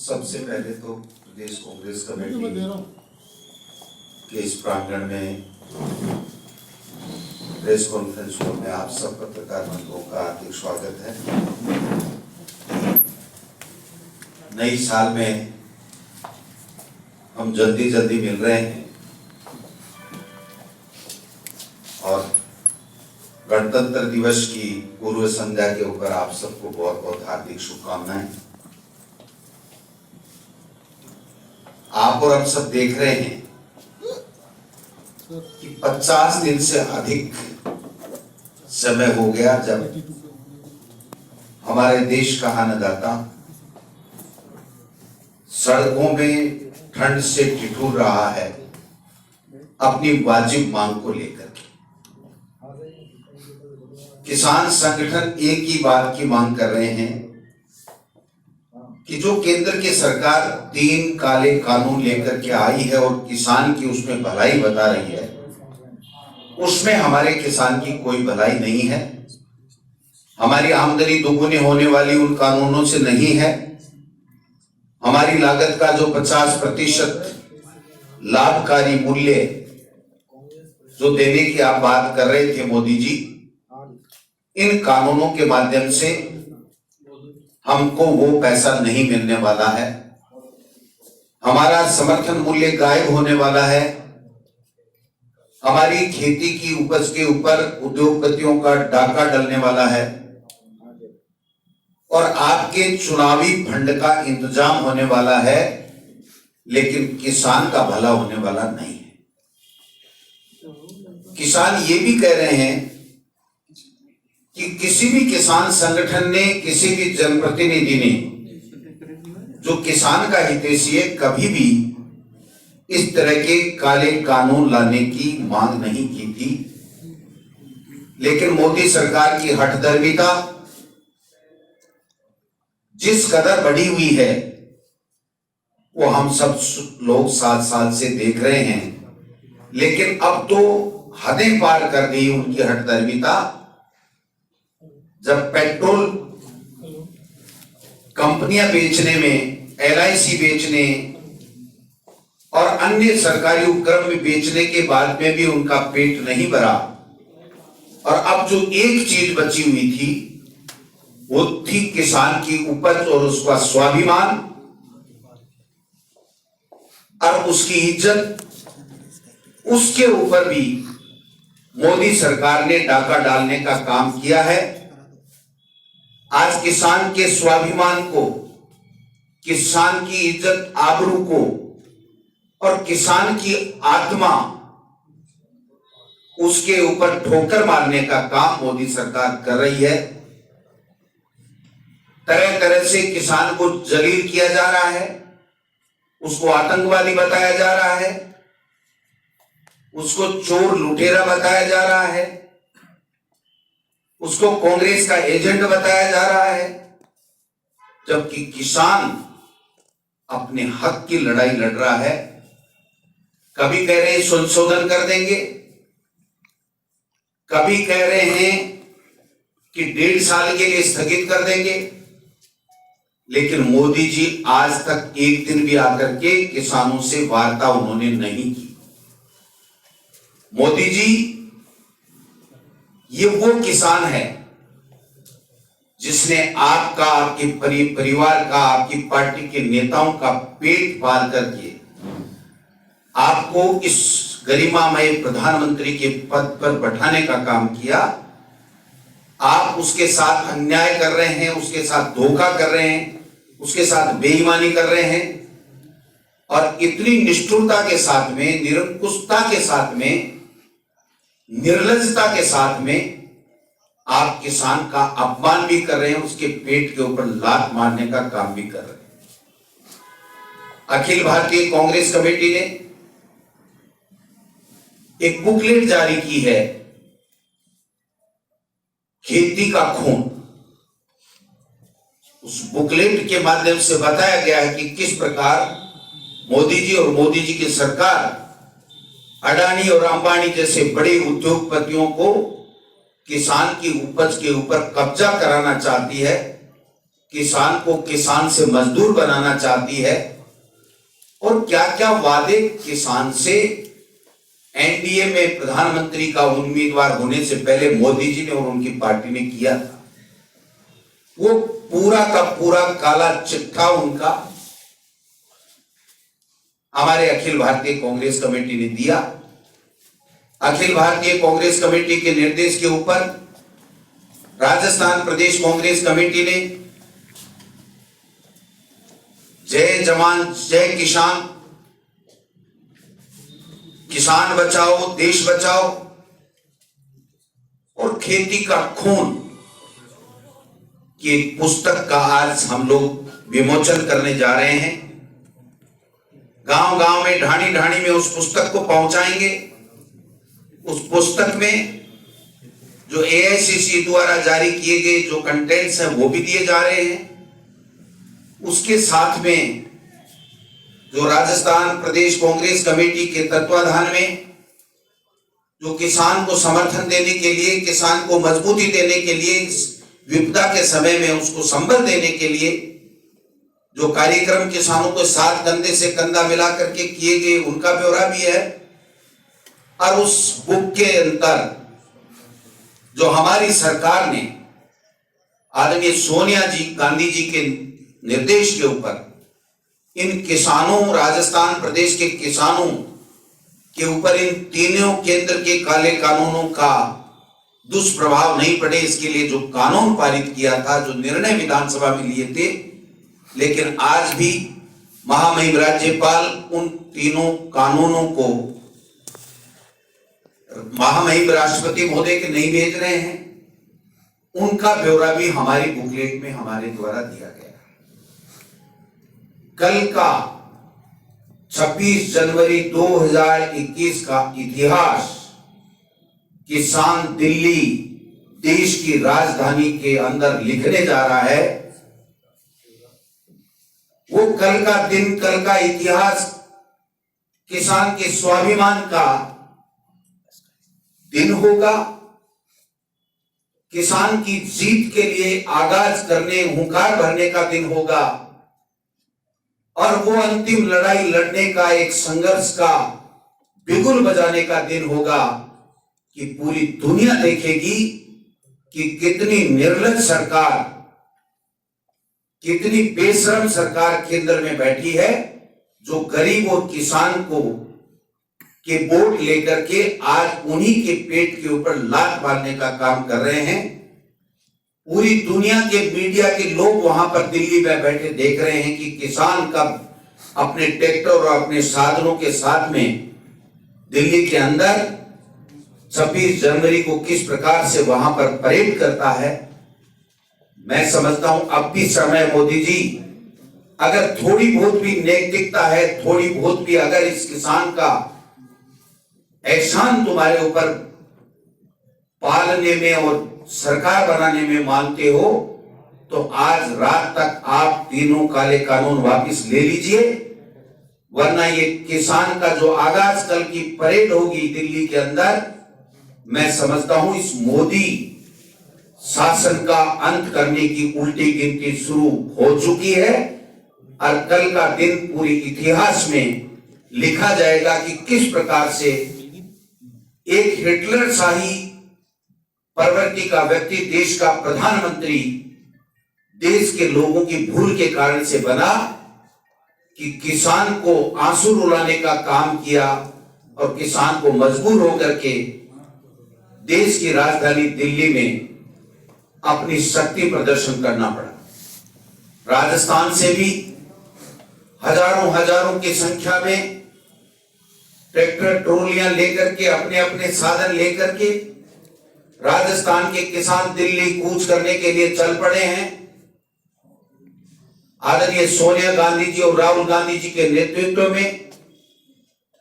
सबसे पहले तो प्रदेश कांग्रेस कमेटी के इस प्रांगण में प्रेस कॉन्फ्रेंस में आप सब पत्रकार बंधुओं का हार्दिक स्वागत है। नई साल में हम जल्दी जल्दी मिल रहे हैं और गणतंत्र दिवस की पूर्व संध्या के ऊपर आप सबको बहुत बहुत हार्दिक शुभकामनाएं। आप और हम सब देख रहे हैं कि 50 दिन से अधिक समय हो गया जब हमारे देश का अन्नदाता सड़कों में ठंड से ठिठुर रहा है अपनी वाजिब मांग को लेकर के। किसान संगठन एक ही बात की मांग कर रहे हैं कि जो केंद्र की सरकार 3 काले कानून लेकर के आई है और किसान की उसमें भलाई बता रही है, उसमें हमारे किसान की कोई भलाई नहीं है। हमारी आमदनी दोगुनी होने वाली उन कानूनों से नहीं है। हमारी लागत का जो 50% लाभकारी मूल्य जो देने की आप बात कर रहे थे मोदी जी, इन कानूनों के माध्यम से हमको वो पैसा नहीं मिलने वाला है। हमारा समर्थन मूल्य गायब होने वाला है। हमारी खेती की उपज के ऊपर उद्योगपतियों का डाका डलने वाला है और आपके चुनावी फंड का इंतजाम होने वाला है, लेकिन किसान का भला होने वाला नहीं है। किसान ये भी कह रहे हैं कि किसी भी किसान संगठन ने, किसी भी जनप्रतिनिधि ने जो किसान का हितैषी है, कभी भी इस तरह के काले कानून लाने की मांग नहीं की थी। लेकिन मोदी सरकार की हठधर्मिता जिस कदर बढ़ी हुई है वो हम सब लोग 7 साल से देख रहे हैं। लेकिन अब तो हदें पार कर गई उनकी हठधर्मिता। जब पेट्रोल कंपनियां बेचने में, LIC बेचने और अन्य सरकारी उपक्रम में बेचने के बाद में भी उनका पेट नहीं भरा और अब जो एक चीज बची हुई थी वो थी किसान की उपज और उसका स्वाभिमान और उसकी इज्जत, उसके ऊपर भी मोदी सरकार ने डाका डालने का काम किया है। आज किसान के स्वाभिमान को, किसान की इज्जत आबरू को और किसान की आत्मा, उसके ऊपर ठोकर मारने का काम मोदी सरकार कर रही है। तरह तरह से किसान को जलील किया जा रहा है, उसको आतंकवादी बताया जा रहा है, उसको चोर लुटेरा बताया जा रहा है, उसको कांग्रेस का एजेंट बताया जा रहा है, जबकि किसान अपने हक की लड़ाई लड़ रहा है। कभी कह रहे हैं संशोधन कर देंगे, कभी कह रहे हैं कि 1.5 साल के लिए स्थगित कर देंगे, लेकिन मोदी जी आज तक एक दिन भी आकर के किसानों से वार्ता उन्होंने नहीं की। मोदी जी ये वो किसान है जिसने आपका, आपके परिवार का, आपकी पार्टी के नेताओं का पेट पाल करके आपको इस गरिमामय प्रधानमंत्री के पद पर बैठाने का काम किया। आप उसके साथ अन्याय कर रहे हैं, उसके साथ धोखा कर रहे हैं, उसके साथ बेईमानी कर रहे हैं और इतनी निष्ठुरता के साथ में, निरंकुशता के साथ में, निर्लजता के साथ में आप किसान का अपमान भी कर रहे हैं, उसके पेट के ऊपर लात मारने का काम भी कर रहे हैं। अखिल भारतीय कांग्रेस कमेटी ने एक बुकलेट जारी की है, खेती का खून। उस बुकलेट के माध्यम से बताया गया है कि किस प्रकार मोदी जी और मोदी जी की सरकार अडानी और अंबानी जैसे बड़े उद्योगपतियों को किसान की उपज के ऊपर कब्जा कराना चाहती है, किसान को किसान से मजदूर बनाना चाहती है और क्या क्या वादे किसान से एनडीए में प्रधानमंत्री का उम्मीदवार होने से पहले मोदी जी ने और उनकी पार्टी ने किया था, वो पूरा का पूरा काला चिट्ठा उनका हमारे अखिल भारतीय कांग्रेस कमेटी ने दिया। अखिल भारतीय कांग्रेस कमेटी के निर्देश के ऊपर राजस्थान प्रदेश कांग्रेस कमेटी ने जय जवान जय किसान, किसान बचाओ देश बचाओ और खेती का खून की एक पुस्तक का आज हम लोग विमोचन करने जा रहे हैं। गांव गांव में ढाणी ढाणी में उस पुस्तक को पहुंचाएंगे। उस पुस्तक में जो एआईसीसी द्वारा जारी किए गए जो कंटेंट्स हैं वो भी दिए जा रहे हैं। उसके साथ में जो राजस्थान प्रदेश कांग्रेस कमेटी के तत्वाधान में जो किसान को समर्थन देने के लिए, किसान को मजबूती देने के लिए, विपदा के समय में उसको संबल देने के लिए जो कार्यक्रम किसानों को साथ कंधे से कंधा मिला करके किए गए, उनका ब्यौरा भी है। और उस बुक के अंदर जो हमारी सरकार ने आदरणीय सोनिया जी गांधी जी के निर्देश के ऊपर इन किसानों, राजस्थान प्रदेश के किसानों के ऊपर इन तीनों केंद्र के काले कानूनों का दुष्प्रभाव नहीं पड़े, इसके लिए जो कानून पारित किया था, जो निर्णय विधानसभा में लिए थे, लेकिन आज भी महामहिम राज्यपाल उन तीनों कानूनों को महामहिम राष्ट्रपति महोदय के नहीं भेज रहे हैं। उनका ब्यौरा भी हमारी बुकलेट में हमारे द्वारा दिया गया। कल का 26 जनवरी 2021 का इतिहास किसान दिल्ली देश की राजधानी के अंदर लिखने जा रहा है। वो कल का दिन, कल का इतिहास किसान के स्वाभिमान का दिन होगा। किसान की जीत के लिए आगाज करने, हुंकार भरने का दिन होगा और वो अंतिम लड़ाई लड़ने का, एक संघर्ष का बिगुल बजाने का दिन होगा कि पूरी दुनिया देखेगी कि कितनी निर्लज सरकार, कितनी बेशरम सरकार केंद्र में बैठी है, जो गरीब और किसान को के वोट लेकर के आज उन्हीं के पेट के ऊपर लात मारने का काम कर रहे हैं। पूरी दुनिया के मीडिया के लोग वहां पर दिल्ली में बैठे देख रहे हैं कि किसान का अपने ट्रैक्टर और अपने साधनों के साथ में दिल्ली के अंदर 26 जनवरी को किस प्रकार से वहां पर परेड करता है। मैं समझता हूं अब भी समय, मोदी जी, अगर थोड़ी बहुत भी नैतिकता है, थोड़ी बहुत भी अगर इस किसान का एहसान तुम्हारे ऊपर पालने में और सरकार बनाने में मानते हो, तो आज रात तक आप तीनों काले कानून वापस ले लीजिए, वरना ये किसान का जो आगाज कल की परेड होगी दिल्ली के अंदर, मैं समझता हूं इस मोदी शासन का अंत करने की उल्टी गिनती शुरू हो चुकी है। और कल का दिन पूरी इतिहास में लिखा जाएगा कि किस प्रकार से एक हिटलर शाही प्रवृत्ति का व्यक्ति देश का प्रधानमंत्री देश के लोगों की भूल के कारण से बना, कि किसान को आंसू रुलाने का काम किया और किसान को मजबूर होकर के देश की राजधानी दिल्ली में अपनी शक्ति प्रदर्शन करना पड़ा। राजस्थान से भी हजारों हजारों की संख्या में ट्रैक्टर ट्रोलियां लेकर के, अपने अपने साधन लेकर के राजस्थान के किसान दिल्ली कूच करने के लिए चल पड़े हैं। आदरणीय सोनिया गांधी जी और राहुल गांधी जी के नेतृत्व में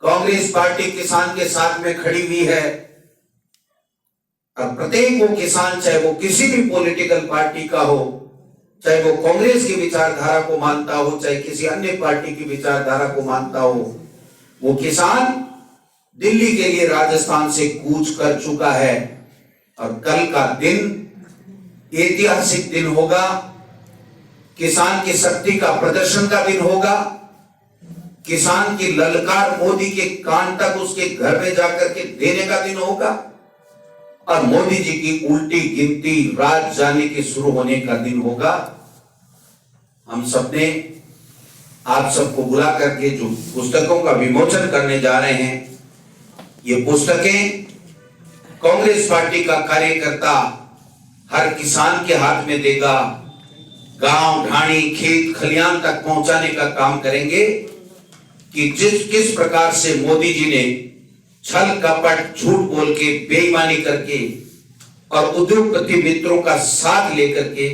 कांग्रेस पार्टी किसान के साथ में खड़ी हुई है। और प्रत्येक वो किसान, चाहे वो किसी भी पॉलिटिकल पार्टी का हो, चाहे वो कांग्रेस की विचारधारा को मानता हो, चाहे किसी अन्य पार्टी की विचारधारा को मानता हो, वो किसान दिल्ली के लिए राजस्थान से कूच कर चुका है। और कल का दिन ऐतिहासिक दिन होगा। किसान की शक्ति का प्रदर्शन का दिन होगा। किसान की ललकार मोदी के कान तक उसके घर में जाकर के देने का दिन होगा और मोदी जी की उल्टी गिनती रात जाने के शुरू होने का दिन होगा। हम सबने आप सबको बुला करके जो पुस्तकों का विमोचन करने जा रहे हैं, ये पुस्तकें कांग्रेस पार्टी का कार्यकर्ता हर किसान के हाथ में देगा, गांव ढाणी खेत खलियान तक पहुंचाने का काम करेंगे कि किस प्रकार से मोदी जी ने छल कपट झूठ बोल के बेईमानी करके और उद्योगपति मित्रों का साथ लेकर के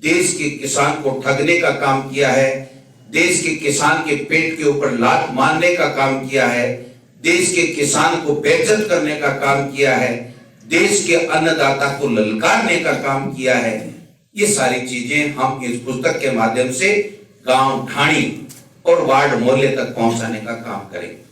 देश के किसान को ठगने का काम किया है, देश के किसान के पेट के ऊपर लात मारने का काम किया है, देश के किसान को बेइज्जत करने का काम किया है, देश के अन्नदाता को ललकारने का काम किया है। ये सारी चीजें हम इस पुस्तक के माध्यम से गांव ढाणी और वार्ड मोहल्ले तक पहुंचाने का काम करेंगे।